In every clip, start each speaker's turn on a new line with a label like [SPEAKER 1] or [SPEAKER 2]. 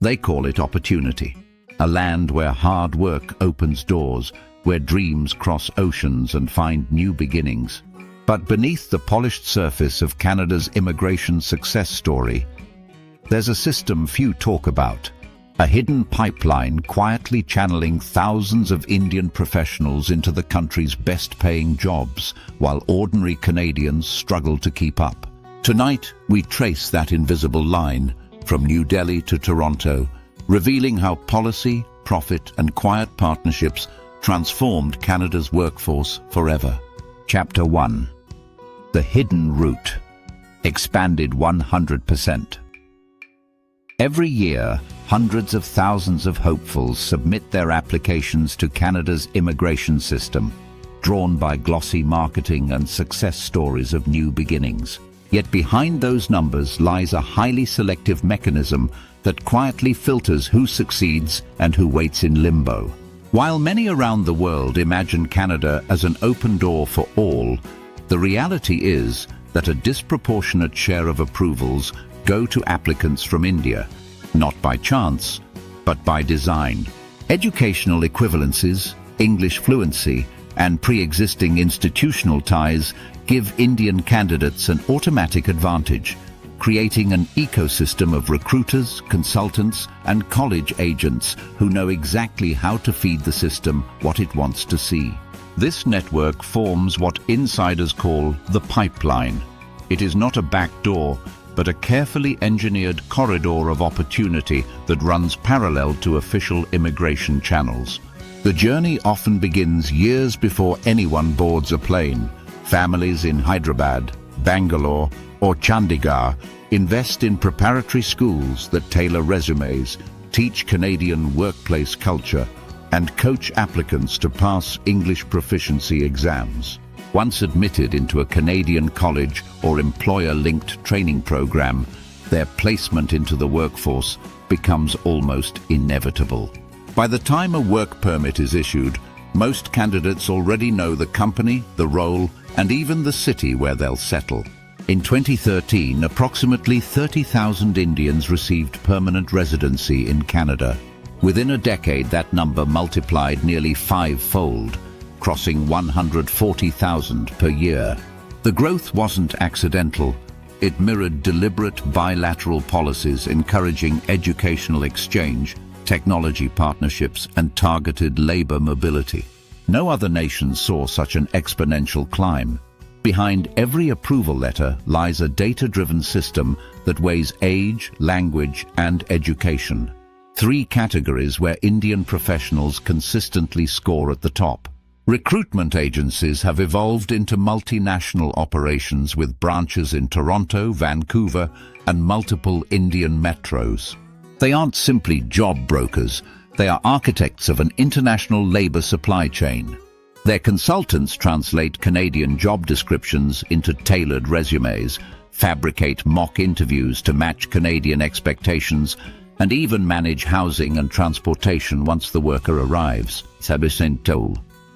[SPEAKER 1] They call it opportunity, a land where hard work opens doors, where dreams cross oceans and find new beginnings. But beneath the polished surface of Canada's immigration success story, there's a system few talk about, a hidden pipeline quietly channeling thousands of Indian professionals into the country's best-paying jobs, while ordinary Canadians struggle to keep up. Tonight, we trace that invisible line from New Delhi to Toronto, revealing how policy, profit, and quiet partnerships transformed Canada's workforce forever. Chapter 1. The Hidden Route. Expanded 100%. Every year, hundreds of thousands of hopefuls submit their applications to Canada's immigration system, drawn by glossy marketing and success stories of new beginnings. Yet behind those numbers lies a highly selective mechanism that quietly filters who succeeds and who waits in limbo. While many around the world imagine Canada as an open door for all, the reality is that a disproportionate share of approvals go to applicants from India, not by chance, but by design. Educational equivalencies, English fluency, and pre-existing institutional ties give Indian candidates an automatic advantage, creating an ecosystem of recruiters, consultants, and college agents who know exactly how to feed the system what it wants to see. This network forms what insiders call the pipeline. It is not a back door, but a carefully engineered corridor of opportunity that runs parallel to official immigration channels. The journey often begins years before anyone boards a plane. Families in Hyderabad, Bangalore, or Chandigarh invest in preparatory schools that tailor resumes, teach Canadian workplace culture, and coach applicants to pass English proficiency exams. Once admitted into a Canadian college or employer-linked training program, their placement into the workforce becomes almost inevitable. By the time a work permit is issued, most candidates already know the company, the role, and even the city where they'll settle. In 2013, approximately 30,000 Indians received permanent residency in Canada. Within a decade, that number multiplied nearly five-fold, crossing 140,000 per year. The growth wasn't accidental. It mirrored deliberate bilateral policies encouraging educational exchange, technology partnerships, and targeted labor mobility. No other nation saw such an exponential climb. Behind every approval letter lies a data-driven system that weighs age, language, and education. Three categories where Indian professionals consistently score at the top. Recruitment agencies have evolved into multinational operations with branches in Toronto, Vancouver, and multiple Indian metros. They aren't simply job brokers, they are architects of an international labor supply chain. Their consultants translate Canadian job descriptions into tailored resumes, fabricate mock interviews to match Canadian expectations, and even manage housing and transportation once the worker arrives.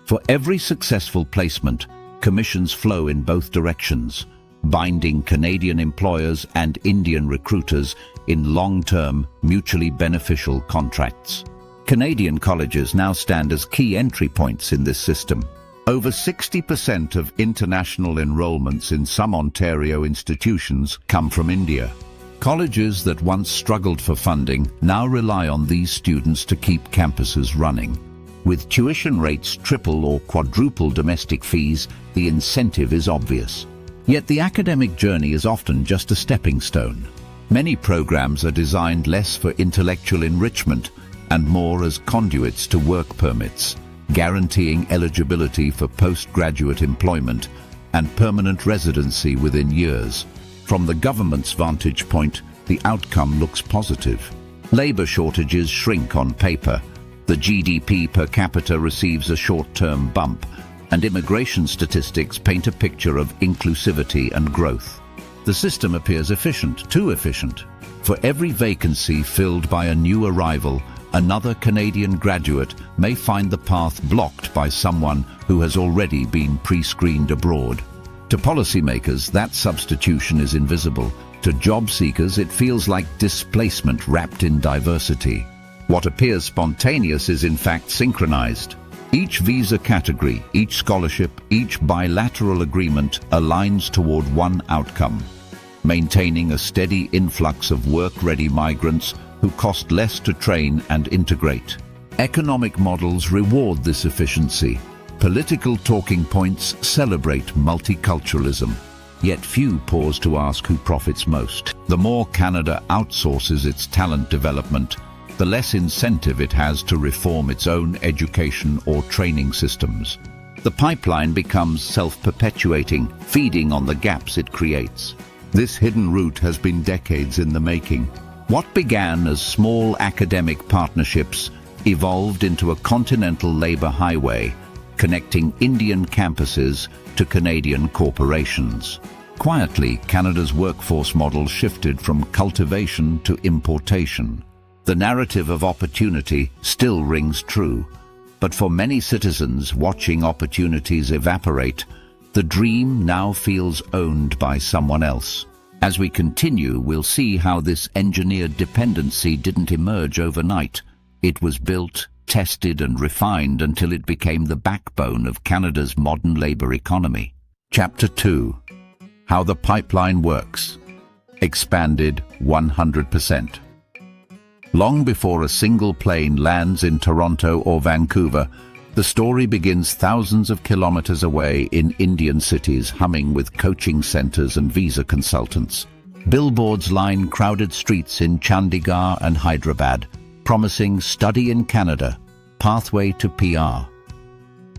[SPEAKER 1] For every successful placement, commissions flow in both directions, binding Canadian employers and Indian recruiters in long-term, mutually beneficial contracts. Canadian colleges now stand as key entry points in this system. Over 60% of international enrollments in some Ontario institutions come from India. Colleges that once struggled for funding now rely on these students to keep campuses running. With tuition rates triple or quadruple domestic fees, the incentive is obvious. Yet the academic journey is often just a stepping stone. Many programs are designed less for intellectual enrichment and more as conduits to work permits, guaranteeing eligibility for postgraduate employment and permanent residency within years. From the government's vantage point, the outcome looks positive. Labor shortages shrink on paper, the GDP per capita receives a short-term bump, and immigration statistics paint a picture of inclusivity and growth. The system appears efficient, too efficient. For every vacancy filled by a new arrival, another Canadian graduate may find the path blocked by someone who has already been pre-screened abroad. To policymakers, that substitution is invisible. To job seekers, it feels like displacement wrapped in diversity. What appears spontaneous is in fact synchronized. Each visa category, each scholarship, each bilateral agreement aligns toward one outcome: maintaining a steady influx of work-ready migrants who cost less to train and integrate. Economic models reward this efficiency. Political talking points celebrate multiculturalism. Yet few pause to ask who profits most. The more Canada outsources its talent development, the less incentive it has to reform its own education or training systems. The pipeline becomes self-perpetuating, feeding on the gaps it creates. This hidden route has been decades in the making. What began as small academic partnerships evolved into a continental labor highway, connecting Indian campuses to Canadian corporations. Quietly, Canada's workforce model shifted from cultivation to importation. The narrative of opportunity still rings true, but for many citizens watching opportunities evaporate, the dream now feels owned by someone else. As we continue, we'll see how this engineered dependency didn't emerge overnight. It was built, tested and refined until it became the backbone of Canada's modern labour economy. Chapter 2. How the pipeline works. Expanded 100%. Long before a single plane lands in Toronto or Vancouver, the story begins thousands of kilometers away in Indian cities humming with coaching centers and visa consultants. Billboards line crowded streets in Chandigarh and Hyderabad, promising study in Canada, pathway to PR.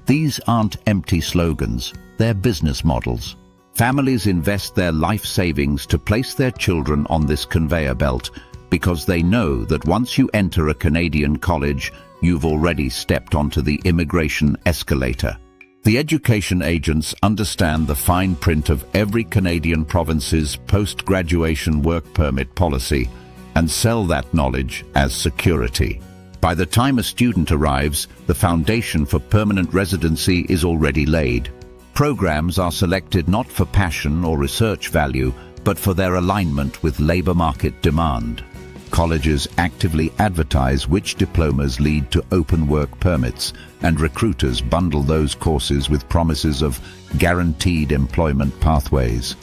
[SPEAKER 1] These aren't empty slogans, they're business models. Families invest their life savings to place their children on this conveyor belt because they know that once you enter a Canadian college, you've already stepped onto the immigration escalator. The education agents understand the fine print of every Canadian province's post-graduation work permit policy and sell that knowledge as security. By the time a student arrives, the foundation for permanent residency is already laid. Programs are selected not for passion or research value, but for their alignment with labour market demand. Colleges actively advertise which diplomas lead to open work permits, and recruiters bundle those courses with promises of guaranteed employment pathways.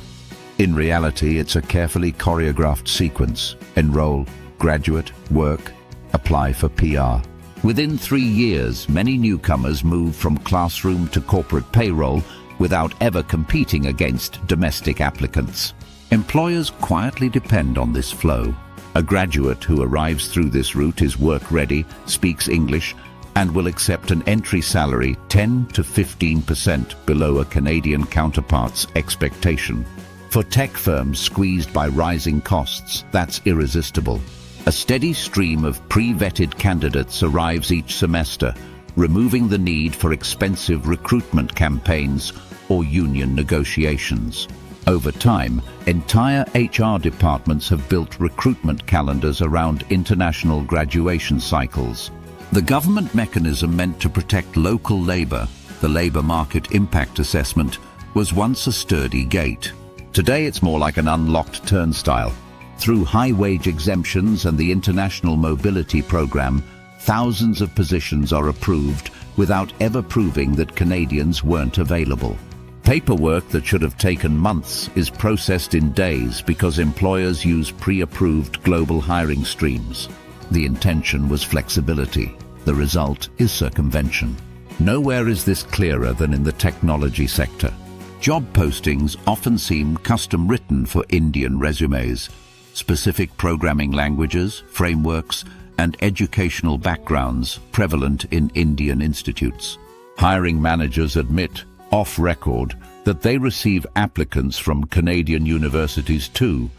[SPEAKER 1] In reality, it's a carefully choreographed sequence: enroll, graduate, work, apply for PR. Within 3 years, many newcomers move from classroom to corporate payroll without ever competing against domestic applicants. Employers quietly depend on this flow. A graduate who arrives through this route is work-ready, speaks English, and will accept an entry salary 10 to 15% below a Canadian counterpart's expectation. For tech firms squeezed by rising costs, that's irresistible. A steady stream of pre-vetted candidates arrives each semester, removing the need for expensive recruitment campaigns or union negotiations. Over time, entire HR departments have built recruitment calendars around international graduation cycles. The government mechanism meant to protect local labour, the Labour Market Impact Assessment, was once a sturdy gate. Today it's more like an unlocked turnstile. Through high-wage exemptions and the International Mobility Programme, thousands of positions are approved without ever proving that Canadians weren't available. Paperwork that should have taken months is processed in days because employers use pre-approved global hiring streams. The intention was flexibility. The result is circumvention. Nowhere is this clearer than in the technology sector. Job postings often seem custom-written for Indian resumes. Specific programming languages, frameworks, and educational backgrounds prevalent in Indian institutes. Hiring managers admit, off record, that they receive applicants from Canadian universities too,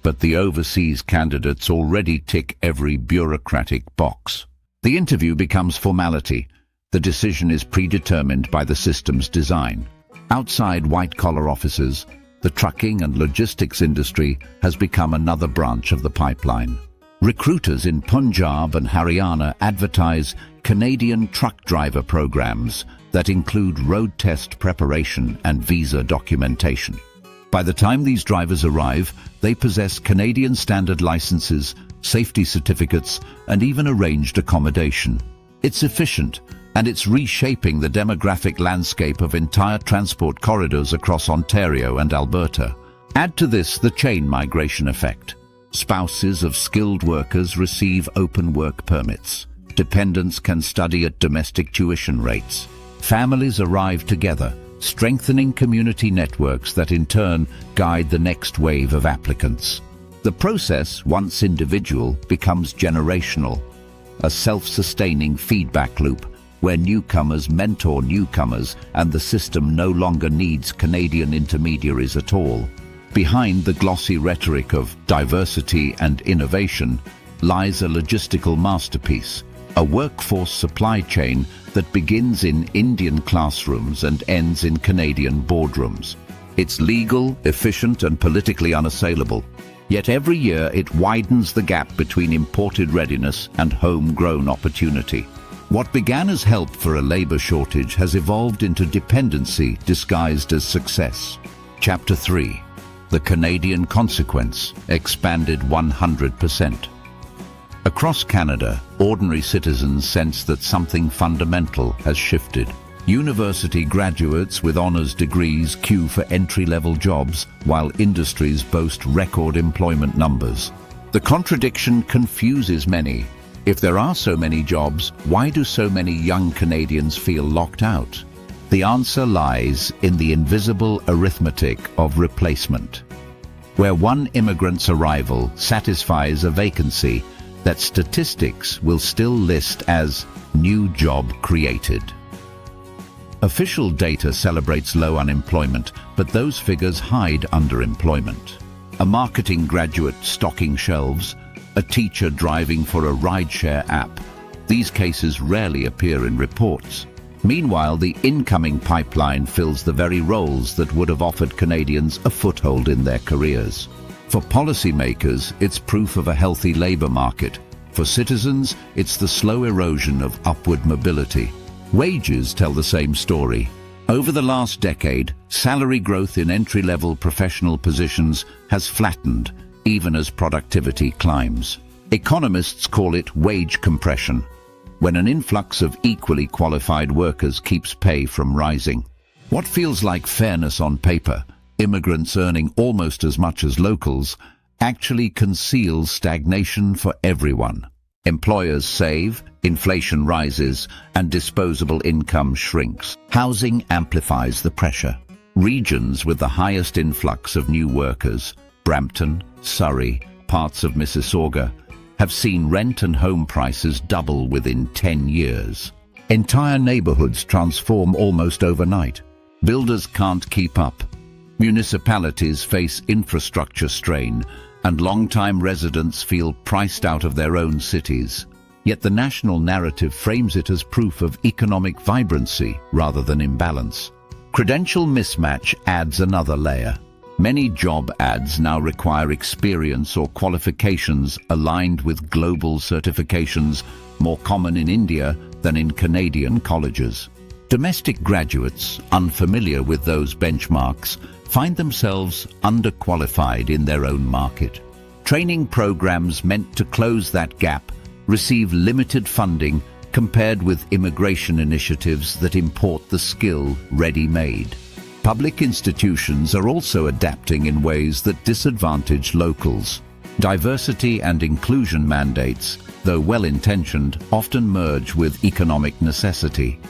[SPEAKER 1] but the overseas candidates already tick every bureaucratic box. The interview becomes formality. The decision is predetermined by the system's design. Outside white-collar offices, the trucking and logistics industry has become another branch of the pipeline. Recruiters in Punjab and Haryana advertise Canadian truck driver programs that include road test preparation and visa documentation. By the time these drivers arrive, they possess Canadian standard licenses, safety certificates, and even arranged accommodation. It's efficient, and it's reshaping the demographic landscape of entire transport corridors across Ontario and Alberta. Add to this the chain migration effect. Spouses of skilled workers receive open work permits. Dependents can study at domestic tuition rates. Families arrive together, strengthening community networks that in turn guide the next wave of applicants. The process, once individual, becomes generational, a self-sustaining feedback loop where newcomers mentor newcomers and the system no longer needs Canadian intermediaries at all. Behind the glossy rhetoric of diversity and innovation lies a logistical masterpiece, a workforce supply chain that begins in Indian classrooms and ends in Canadian boardrooms. It's legal, efficient, and politically unassailable. Yet every year it widens the gap between imported readiness and homegrown opportunity. What began as help for a labor shortage has evolved into dependency disguised as success. Chapter 3. The Canadian Consequence, expanded 100%. Across Canada, ordinary citizens sense that something fundamental has shifted. University graduates with honours degrees queue for entry-level jobs, while industries boast record employment numbers. The contradiction confuses many. If there are so many jobs, why do so many young Canadians feel locked out? The answer lies in the invisible arithmetic of replacement. Where one immigrant's arrival satisfies a vacancy, that statistics will still list as new job created. Official data celebrates low unemployment, but those figures hide underemployment. A marketing graduate stocking shelves, a teacher driving for a rideshare app. These cases rarely appear in reports. Meanwhile, the incoming pipeline fills the very roles that would have offered Canadians a foothold in their careers. For policymakers, it's proof of a healthy labour market. For citizens, it's the slow erosion of upward mobility. Wages tell the same story. Over the last decade, salary growth in entry-level professional positions has flattened, even as productivity climbs. Economists call it wage compression, when an influx of equally qualified workers keeps pay from rising. What feels like fairness on paper, immigrants earning almost as much as locals, actually conceals stagnation for everyone. Employers save, inflation rises, and disposable income shrinks. Housing amplifies the pressure. Regions with the highest influx of new workers, Brampton, Surrey, parts of Mississauga, have seen rent and home prices double within 10 years. Entire neighbourhoods transform almost overnight. Builders can't keep up. Municipalities face infrastructure strain, and long-time residents feel priced out of their own cities. Yet the national narrative frames it as proof of economic vibrancy rather than imbalance. Credential mismatch adds another layer. Many job ads now require experience or qualifications aligned with global certifications, more common in India than in Canadian colleges. Domestic graduates, unfamiliar with those benchmarks, find themselves underqualified in their own market. Training programs meant to close that gap receive limited funding compared with immigration initiatives that import the skill ready-made. Public institutions are also adapting in ways that disadvantage locals. Diversity and inclusion mandates, though well-intentioned, often merge with economic necessity.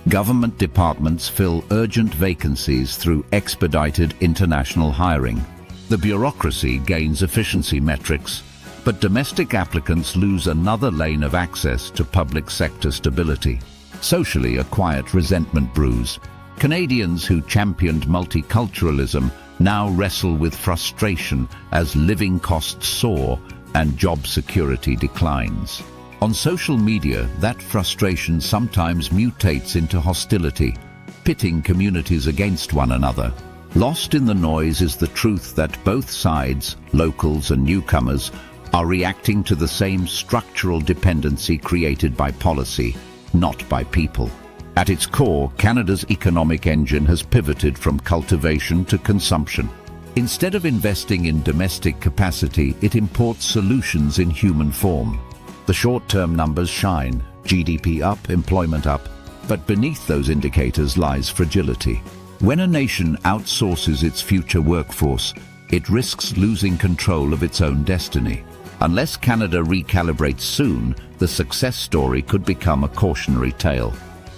[SPEAKER 1] Government departments fill urgent vacancies through expedited international hiring. The bureaucracy gains efficiency metrics, but domestic applicants lose another lane of access to public sector stability. Socially, a quiet resentment brews. Canadians who championed multiculturalism now wrestle with frustration as living costs soar and job security declines. On social media, that frustration sometimes mutates into hostility, pitting communities against one another. Lost in the noise is the truth that both sides, locals and newcomers, are reacting to the same structural dependency created by policy, not by people. At its core, Canada's economic engine has pivoted from cultivation to consumption. Instead of investing in domestic capacity, it imports solutions in human form. The short-term numbers shine, GDP up, employment up, but beneath those indicators lies fragility. When a nation outsources its future workforce, it risks losing control of its own destiny. Unless Canada recalibrates soon, the success story could become a cautionary tale.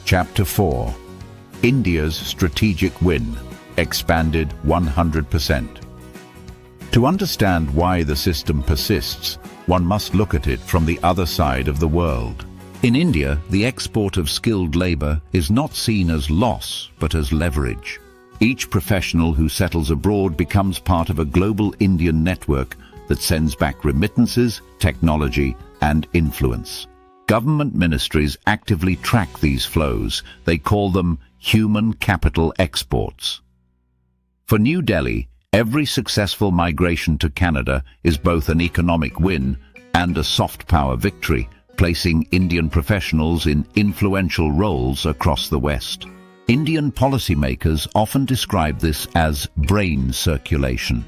[SPEAKER 1] Chapter 4. India's strategic win, expanded 100%. To understand why the system persists, one must look at it from the other side of the world. In India, the export of skilled labor is not seen as loss, but as leverage. Each professional who settles abroad becomes part of a global Indian network that sends back remittances, technology, and influence. Government ministries actively track these flows. They call them human capital exports. For New Delhi, every successful migration to Canada is both an economic win and a soft power victory, placing Indian professionals in influential roles across the West. Indian policymakers often describe this as brain circulation.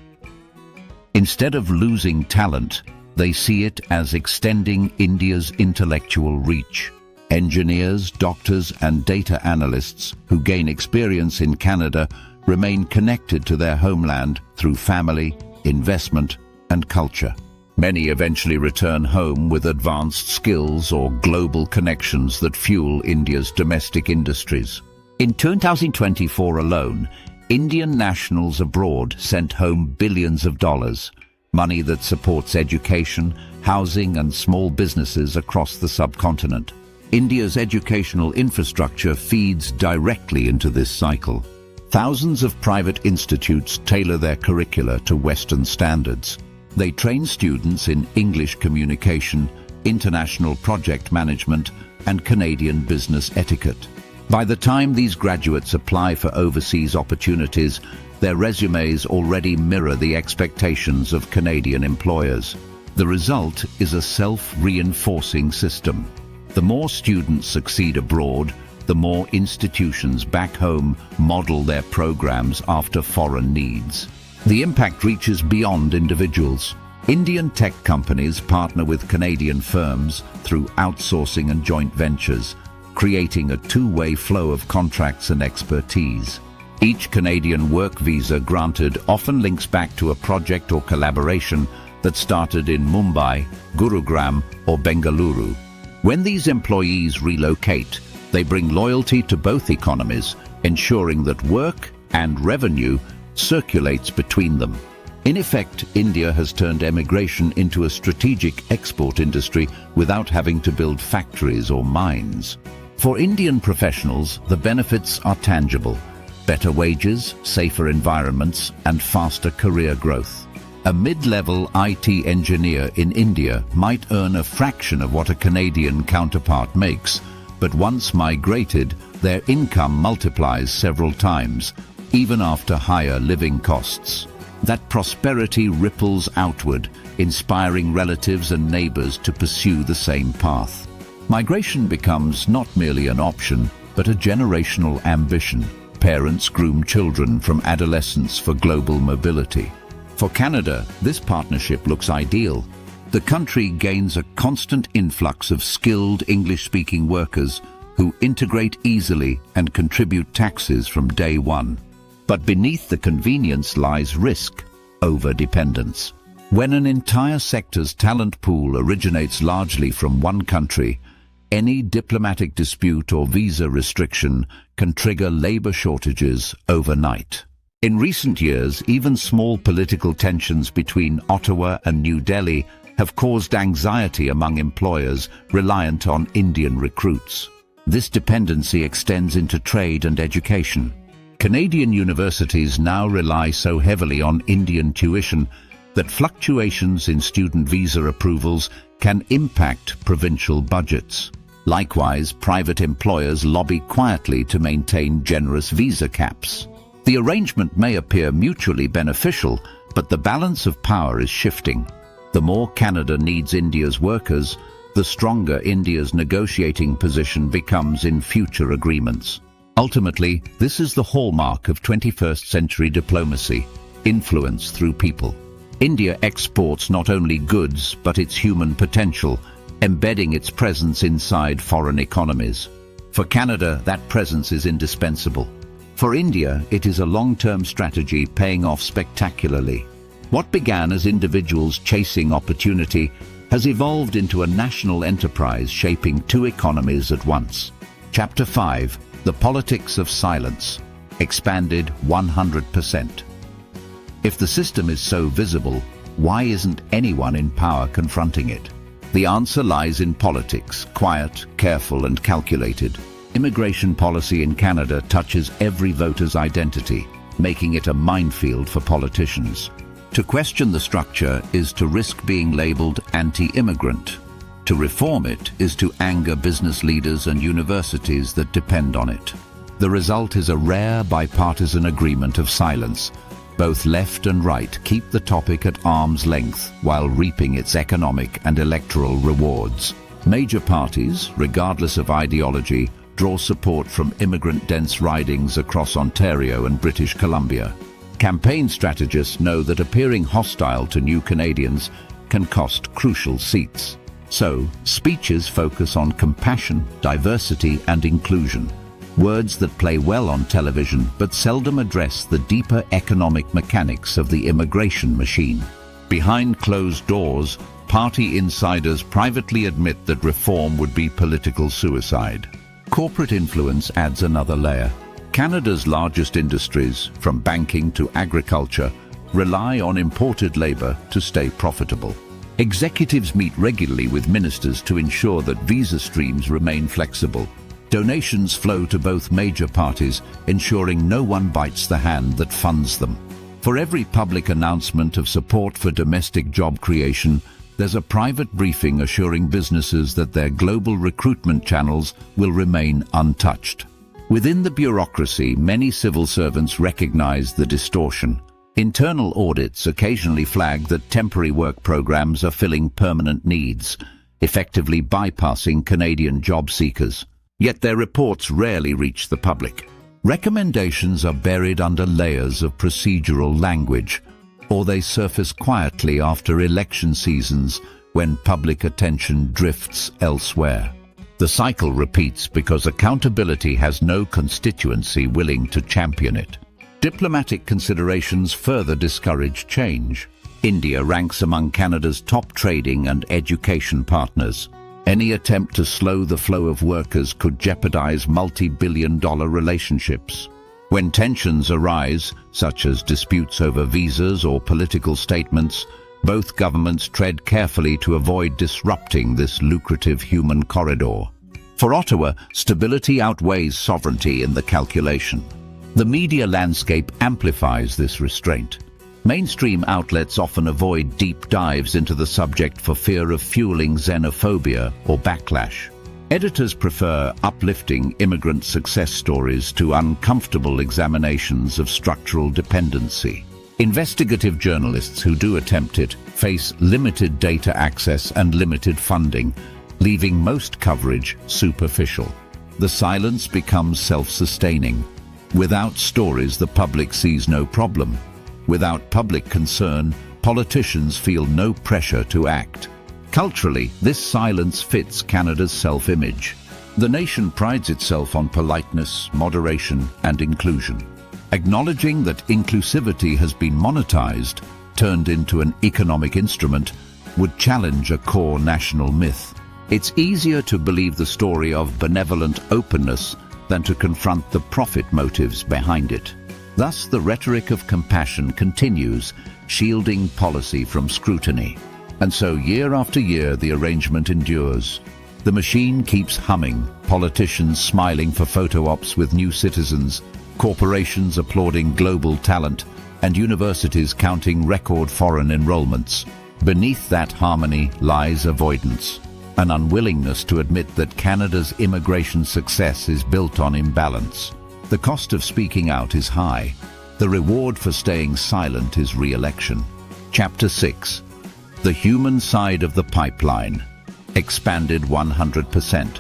[SPEAKER 1] Instead of losing talent, they see it as extending India's intellectual reach. Engineers, doctors, and data analysts who gain experience in Canada remain connected to their homeland through family, investment, and culture. Many eventually return home with advanced skills or global connections that fuel India's domestic industries. In 2024 alone, Indian nationals abroad sent home billions of dollars, money that supports education, housing, and small businesses across the subcontinent. India's educational infrastructure feeds directly into this cycle. Thousands of private institutes tailor their curricula to Western standards. They train students in English communication, international project management, and Canadian business etiquette. By the time these graduates apply for overseas opportunities, their resumes already mirror the expectations of Canadian employers. The result is a self-reinforcing system. The more students succeed abroad, the more institutions back home model their programs after foreign needs. The impact reaches beyond individuals. Indian tech companies partner with Canadian firms through outsourcing and joint ventures, creating a two-way flow of contracts and expertise. Each Canadian work visa granted often links back to a project or collaboration that started in Mumbai, Gurugram, or Bengaluru. When these employees relocate, they bring loyalty to both economies, ensuring that work and revenue circulates between them. In effect, India has turned emigration into a strategic export industry without having to build factories or mines. For Indian professionals, the benefits are tangible: better wages, safer environments, and faster career growth. A mid-level IT engineer in India might earn a fraction of what a Canadian counterpart makes, but once migrated, their income multiplies several times, even after higher living costs. That prosperity ripples outward, inspiring relatives and neighbors to pursue the same path. Migration becomes not merely an option, but a generational ambition. Parents groom children from adolescence for global mobility. For Canada, this partnership looks ideal. The country gains a constant influx of skilled English-speaking workers who integrate easily and contribute taxes from day one. But beneath the convenience lies risk: overdependence. When an entire sector's talent pool originates largely from one country, any diplomatic dispute or visa restriction can trigger labor shortages overnight. In recent years, even small political tensions between Ottawa and New Delhi have caused anxiety among employers reliant on Indian recruits. This dependency extends into trade and education. Canadian universities now rely so heavily on Indian tuition that fluctuations in student visa approvals can impact provincial budgets. Likewise, private employers lobby quietly to maintain generous visa caps. The arrangement may appear mutually beneficial, but the balance of power is shifting. The more Canada needs India's workers, the stronger India's negotiating position becomes in future agreements. Ultimately, this is the hallmark of 21st century diplomacy: influence through people. India exports not only goods but its human potential, embedding its presence inside foreign economies. For Canada, that presence is indispensable. For India, it is a long-term strategy paying off spectacularly. What began as individuals chasing opportunity has evolved into a national enterprise shaping two economies at once. Chapter 5: The Politics of Silence. Expanded 100%. If the system is so visible, why isn't anyone in power confronting it? The answer lies in politics, quiet, careful and calculated. Immigration policy in Canada touches every voter's identity, making it a minefield for politicians. To question the structure is to risk being labeled anti-immigrant. To reform it is to anger business leaders and universities that depend on it. The result is a rare bipartisan agreement of silence. Both left and right keep the topic at arm's length while reaping its economic and electoral rewards. Major parties, regardless of ideology, draw support from immigrant-dense ridings across Ontario and British Columbia. Campaign strategists know that appearing hostile to new Canadians can cost crucial seats. So, speeches focus on compassion, diversity and inclusion. Words that play well on television but seldom address the deeper economic mechanics of the immigration machine. Behind closed doors, party insiders privately admit that reform would be political suicide. Corporate influence adds another layer. Canada's largest industries, from banking to agriculture, rely on imported labor to stay profitable. Executives meet regularly with ministers to ensure that visa streams remain flexible. Donations flow to both major parties, ensuring no one bites the hand that funds them. For every public announcement of support for domestic job creation, there's a private briefing assuring businesses that their global recruitment channels will remain untouched. Within the bureaucracy, many civil servants recognize the distortion. Internal audits occasionally flag that temporary work programs are filling permanent needs, effectively bypassing Canadian job seekers. Yet their reports rarely reach the public. Recommendations are buried under layers of procedural language, or they surface quietly after election seasons when public attention drifts elsewhere. The cycle repeats because accountability has no constituency willing to champion it. Diplomatic considerations further discourage change. India ranks among Canada's top trading and education partners. Any attempt to slow the flow of workers could jeopardize multi-billion-dollar relationships. When tensions arise, such as disputes over visas or political statements, both governments tread carefully to avoid disrupting this lucrative human corridor. For Ottawa, stability outweighs sovereignty in the calculation. The media landscape amplifies this restraint. Mainstream outlets often avoid deep dives into the subject for fear of fueling xenophobia or backlash. Editors prefer uplifting immigrant success stories to uncomfortable examinations of structural dependency. Investigative journalists who do attempt it face limited data access and limited funding, leaving most coverage superficial. The silence becomes self-sustaining. Without stories, the public sees no problem. Without public concern, politicians feel no pressure to act. Culturally, this silence fits Canada's self-image. The nation prides itself on politeness, moderation, and inclusion. Acknowledging that inclusivity has been monetized, turned into an economic instrument, would challenge a core national myth. It's easier to believe the story of benevolent openness than to confront the profit motives behind it. Thus, the rhetoric of compassion continues, shielding policy from scrutiny. And so, year after year, the arrangement endures. The machine keeps humming, politicians smiling for photo ops with new citizens, corporations applauding global talent, and universities counting record foreign enrollments. Beneath that harmony lies avoidance, an unwillingness to admit that Canada's immigration success is built on imbalance. The cost of speaking out is high. The reward for staying silent is re-election. Chapter 6. The Human Side of the Pipeline. Expanded 100%.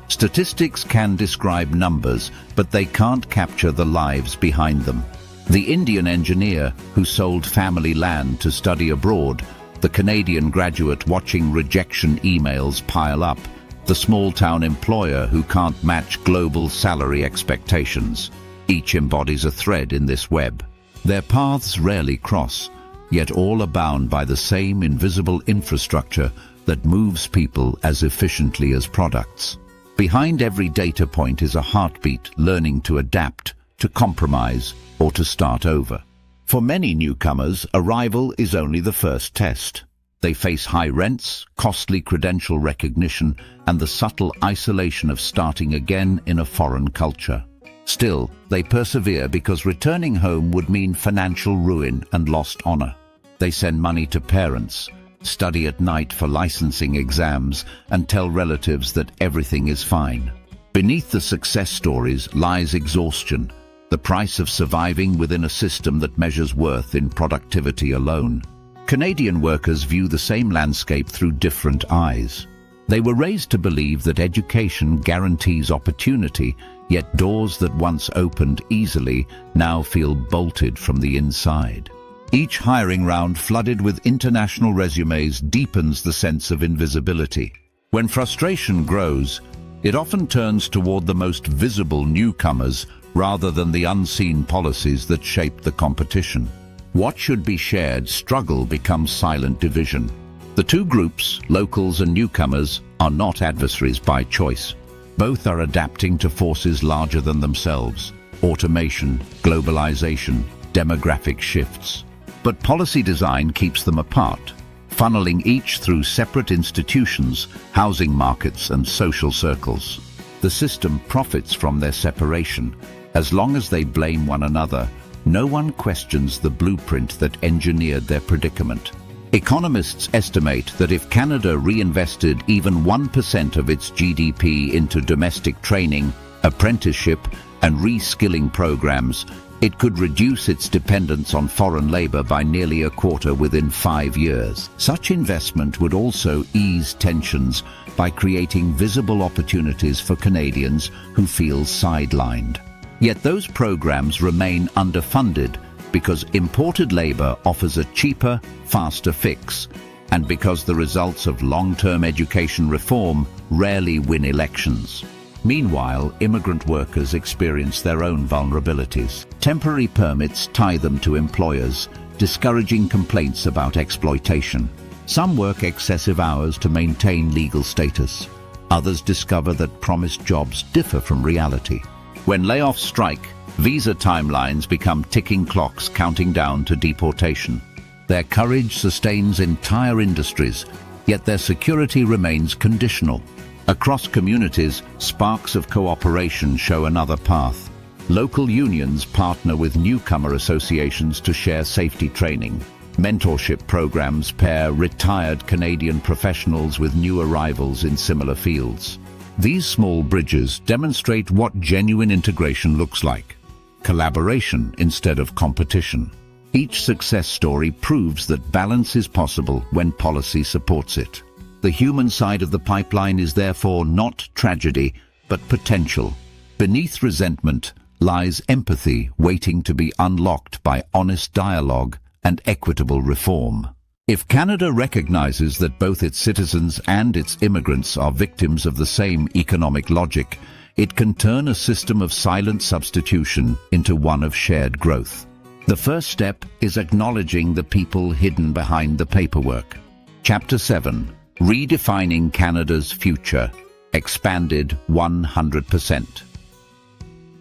[SPEAKER 1] Statistics can describe numbers, but they can't capture the lives behind them. The Indian engineer who sold family land to study abroad, the Canadian graduate watching rejection emails pile up, the small-town employer who can't match global salary expectations. Each embodies a thread in this web. Their paths rarely cross, yet all are bound by the same invisible infrastructure that moves people as efficiently as products. Behind every data point is a heartbeat learning to adapt, to compromise, or to start over. For many newcomers, arrival is only the first test. They face high rents, costly credential recognition, and the subtle isolation of starting again in a foreign culture. Still, they persevere because returning home would mean financial ruin and lost honor. They send money to parents, study at night for licensing exams, and tell relatives that everything is fine. Beneath the success stories lies exhaustion, the price of surviving within a system that measures worth in productivity alone. Canadian workers view the same landscape through different eyes. They were raised to believe that education guarantees opportunity, yet doors that once opened easily now feel bolted from the inside. Each hiring round flooded with international resumes deepens the sense of invisibility. When frustration grows, it often turns toward the most visible newcomers rather than the unseen policies that shape the competition. What should be shared struggle becomes silent division. The two groups, locals and newcomers, are not adversaries by choice. Both are adapting to forces larger than themselves: automation, globalization, demographic shifts. But policy design keeps them apart, funneling each through separate institutions, housing markets and social circles. The system profits from their separation. As long as they blame one another, no one questions the blueprint that engineered their predicament. Economists estimate that if Canada reinvested even 1% of its GDP into domestic training, apprenticeship, and reskilling programs, it could reduce its dependence on foreign labor by nearly a quarter within 5 years. Such investment would also ease tensions by creating visible opportunities for Canadians who feel sidelined. Yet those programs remain underfunded because imported labor offers a cheaper, faster fix, and because the results of long-term education reform rarely win elections. Meanwhile, immigrant workers experience their own vulnerabilities. Temporary permits tie them to employers, discouraging complaints about exploitation. Some work excessive hours to maintain legal status. Others discover that promised jobs differ from reality. When layoffs strike, visa timelines become ticking clocks counting down to deportation. Their courage sustains entire industries, yet their security remains conditional. Across communities, sparks of cooperation show another path. Local unions partner with newcomer associations to share safety training. Mentorship programs pair retired Canadian professionals with new arrivals in similar fields. These small bridges demonstrate what genuine integration looks like: collaboration instead of competition. Each success story proves that balance is possible when policy supports it. The human side of the pipeline is therefore not tragedy, but potential. Beneath resentment lies empathy waiting to be unlocked by honest dialogue and equitable reform. If Canada recognizes that both its citizens and its immigrants are victims of the same economic logic, it can turn a system of silent substitution into one of shared growth. The first step is acknowledging the people hidden behind the paperwork. Chapter 7: Redefining Canada's Future, expanded 100%.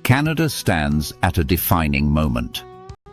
[SPEAKER 1] Canada stands at a defining moment.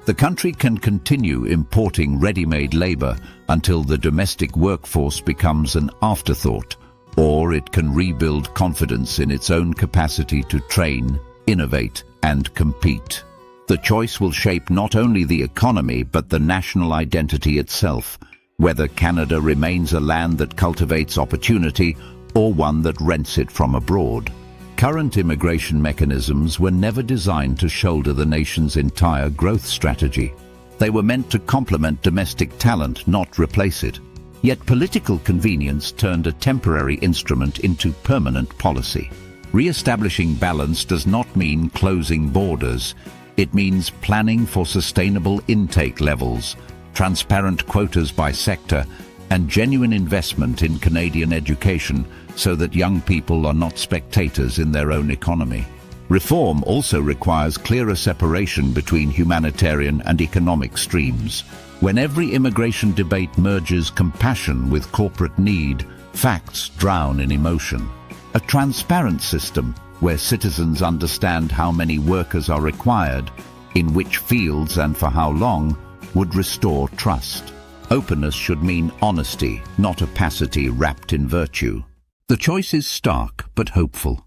[SPEAKER 1] The country can continue importing ready-made labor until the domestic workforce becomes an afterthought, or it can rebuild confidence in its own capacity to train, innovate, and compete. The choice will shape not only the economy but the national identity itself, whether Canada remains a land that cultivates opportunity or one that rents it from abroad. Current immigration mechanisms were never designed to shoulder the nation's entire growth strategy. They were meant to complement domestic talent, not replace it. Yet political convenience turned a temporary instrument into permanent policy. Re-establishing balance does not mean closing borders. It means planning for sustainable intake levels, transparent quotas by sector, and genuine investment in Canadian education so that young people are not spectators in their own economy. Reform also requires clearer separation between humanitarian and economic streams. When every immigration debate merges compassion with corporate need, facts drown in emotion. A transparent system where citizens understand how many workers are required, in which fields and for how long, would restore trust. Openness should mean honesty, not opacity wrapped in virtue. The choice is stark but hopeful.